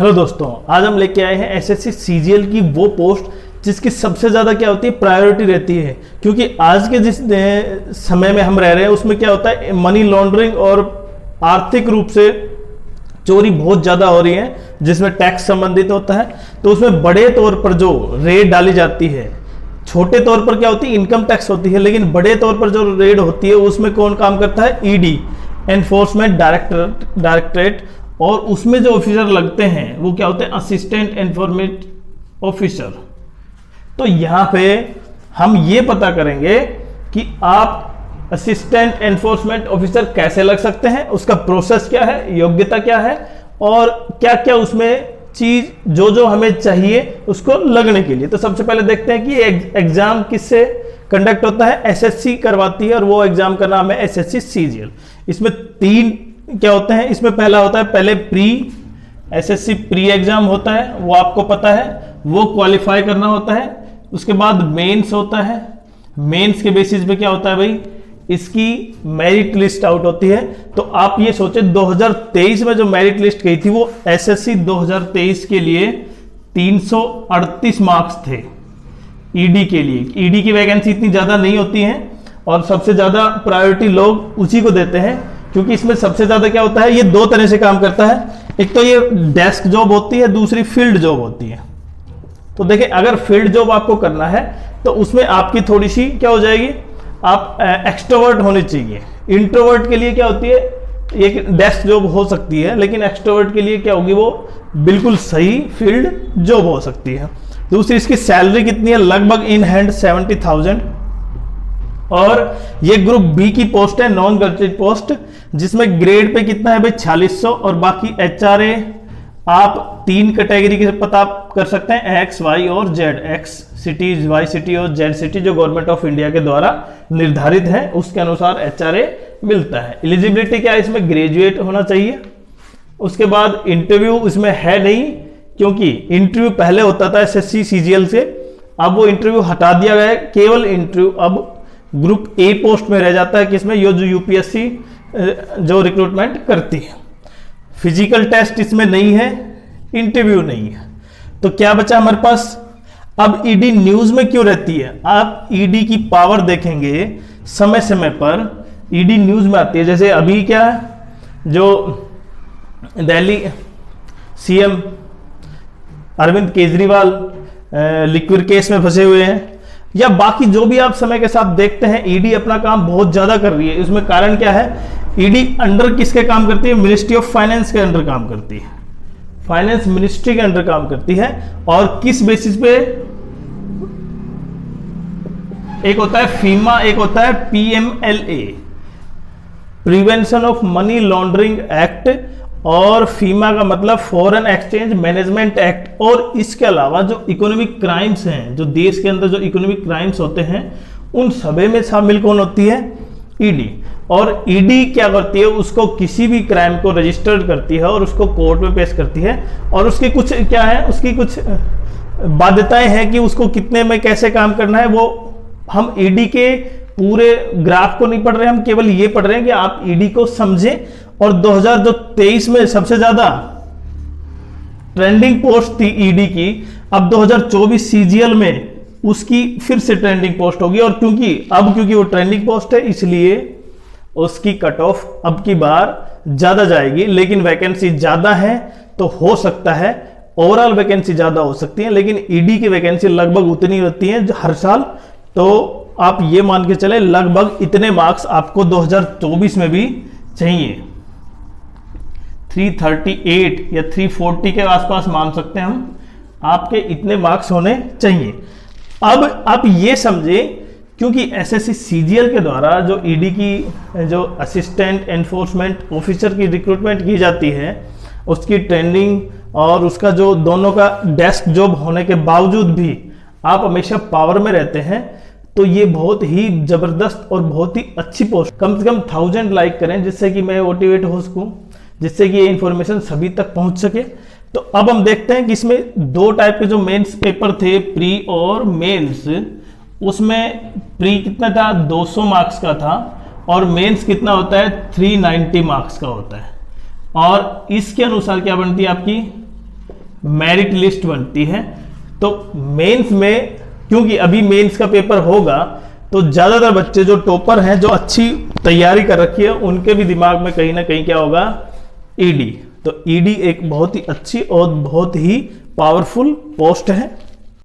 Hello दोस्तों, आज हम लेके आए हैं एसएससी सीजीएल की वो पोस्ट जिसकी सबसे ज़्यादा क्या होती है, प्रायोरिटी रहती है। क्योंकि आज के जिस समय में हम रह रहे हैं उसमें क्या होता है, मनी लॉन्ड्रिंग और आर्थिक रूप से चोरी बहुत ज़्यादा हो रही है, जिसमें टैक्स संबंधित होता है। तो उसमें बड़े तौर पर जो रेड डाली जाती है, छोटे तौर पर क्या होती है, इनकम टैक्स होती है, लेकिन बड़े तौर पर जो रेड होती है उसमें कौन काम करता है, ईडी, एनफोर्समेंट डायरेक्टरेट। और उसमें जो ऑफिसर लगते हैं वो क्या होते हैं, असिस्टेंट एनफोर्समेंट ऑफिसर। तो यहां पे हम ये पता करेंगे कि आप असिस्टेंट एनफोर्समेंट ऑफिसर कैसे लग सकते हैं, उसका प्रोसेस क्या है, योग्यता क्या है और क्या क्या उसमें चीज जो हमें चाहिए उसको लगने के लिए। तो सबसे पहले देखते हैं कि एग्जाम किससे कंडक्ट होता है, एसएससी करवाती है और वो एग्जाम का नाम है एसएससी सीजीएल। इसमें तीन क्या होते हैं, इसमें पहला होता है पहले प्री एसएससी प्री एग्जाम होता है, वो आपको पता है, वो क्वालिफाई करना होता है। उसके बाद मेंस होता है, मेंस के बेसिस पे क्या होता है भाई, इसकी मेरिट लिस्ट आउट होती है। तो आप ये सोचे 2023 में जो मेरिट लिस्ट गई थी वो एसएससी 2023 के लिए 338 मार्क्स थे ईडी के लिए। ईडी की वैकेंसी इतनी ज्यादा नहीं होती है और सबसे ज्यादा प्रायोरिटी लोग उसी को देते हैं, क्योंकि इसमें सबसे ज्यादा क्या होता है, ये दो तरह से काम करता है। एक तो ये डेस्क जॉब होती है, दूसरी फील्ड जॉब होती है। तो देखिए, अगर फील्ड जॉब आपको करना है तो उसमें आपकी थोड़ी सी क्या हो जाएगी, आप एक्सट्रोवर्ट होने चाहिए। इंट्रोवर्ट के लिए क्या होती है, एक डेस्क जॉब हो सकती है, लेकिन एक्सट्रोवर्ट के लिए क्या होगी, वो बिल्कुल सही फील्ड जॉब हो सकती है। दूसरी, इसकी सैलरी कितनी है, लगभग इन हैंड 70,000। और ये ग्रुप बी की पोस्ट है, नॉन ग्रेजुएट पोस्ट, जिसमें ग्रेड पे कितना है भाई 4600। और बाकी एचआरए आप तीन कैटेगरी के पता कर सकते हैं, एक्स, वाई और Z. X city, Y city और जेड सिटी जो गवर्नमेंट ऑफ इंडिया के द्वारा निर्धारित है, उसके अनुसार एचआरए मिलता है। एलिजिबिलिटी क्या है, इसमें ग्रेजुएट होना चाहिए। उसके बाद इंटरव्यू इसमें है नहीं, क्योंकि इंटरव्यू पहले होता था एसएससी सीजीएल से, अब वो इंटरव्यू हटा दिया गया है। केवल इंटरव्यू अब ग्रुप ए पोस्ट में रह जाता है, किसमें, ये जो यूपीएससी जो रिक्रूटमेंट करती है। फिजिकल टेस्ट इसमें नहीं है, इंटरव्यू नहीं है। तो क्या बचा हमारे पास, अब ईडी न्यूज में क्यों रहती है। आप ईडी की पावर देखेंगे, समय समय पर ईडी न्यूज में आती है। जैसे अभी क्या है, जो Delhi CM Arvind Kejriwal liquid case में फंसे हुए हैं, या बाकी जो भी आप समय के साथ देखते हैं, ईडी अपना काम बहुत ज्यादा कर रही है। इसमें कारण क्या है, ईडी अंडर किसके काम करती है, मिनिस्ट्री ऑफ फाइनेंस के अंडर काम करती है, फाइनेंस मिनिस्ट्री के अंडर काम करती है। और किस बेसिस पे, एक होता है फीमा, एक होता है PMLA, prevention of money laundering act, और फीमा का मतलब फॉरेन एक्सचेंज मैनेजमेंट एक्ट। और इसके अलावा जो इकोनॉमिक क्राइम्स हैं, जो देश के अंदर जो इकोनॉमिक क्राइम्स होते हैं, उन सभी में शामिल कौन होती है, ईडी। और ईडी क्या करती है, उसको किसी भी क्राइम को रजिस्टर करती है और उसको कोर्ट में पेश करती है। और उसकी कुछ क्या है, उसकी कुछ बाध्यताएं हैं कि उसको कितने में कैसे काम करना है। वो हम ईडी के पूरे ग्राफ को नहीं पढ़ रहे, हम केवल ये पढ़ रहे हैं कि आप ईडी को समझें। और 2023 में सबसे ज्यादा ट्रेंडिंग पोस्ट थी ईडी की, अब 2024 सीजीएल में उसकी फिर से ट्रेंडिंग पोस्ट होगी। और क्योंकि वो ट्रेंडिंग पोस्ट है, इसलिए उसकी कट ऑफ अब की बार ज्यादा जाएगी। लेकिन वैकेंसी ज्यादा है तो हो सकता है ओवरऑल वैकेंसी ज्यादा हो सकती है, लेकिन ईडी की वैकेंसी लगभग उतनी होती है हर साल। तो आप ये मान के चले, लगभग इतने मार्क्स आपको 2024 में भी चाहिए। 338 या 340 के आसपास मान सकते हैं हम, आपके इतने मार्क्स होने चाहिए। अब आप ये समझे, क्योंकि एसएससी सीजीएल के द्वारा जो ईडी की जो असिस्टेंट एनफोर्समेंट ऑफिसर की रिक्रूटमेंट की जाती है, उसकी ट्रेनिंग और उसका जो दोनों का डेस्क जॉब होने के बावजूद भी आप हमेशा पावर में रहते हैं। तो ये बहुत ही जबरदस्त और बहुत ही अच्छी पोस्ट, कम से कम 1000 लाइक करें, जिससे कि मैं मोटिवेट हो सकूं, जिससे कि ये इंफॉर्मेशन सभी तक पहुंच सके। तो अब हम देखते हैं कि इसमें दो टाइप के जो मेंस पेपर थे, प्री और मेंस, उसमें प्री कितना था, 200 मार्क्स का था, और मेंस कितना होता है, 390 मार्क्स का होता है। और इसके अनुसार क्या बनती है आपकी मेरिट लिस्ट बनती है। तो मेंस में, क्योंकि अभी मेंस का पेपर होगा, तो ज्यादातर बच्चे जो टॉपर हैं, जो अच्छी तैयारी कर रखी है, उनके भी दिमाग में कहीं ना कहीं क्या होगा, ईडी। तो ईडी एक बहुत ही अच्छी और बहुत ही पावरफुल पोस्ट है।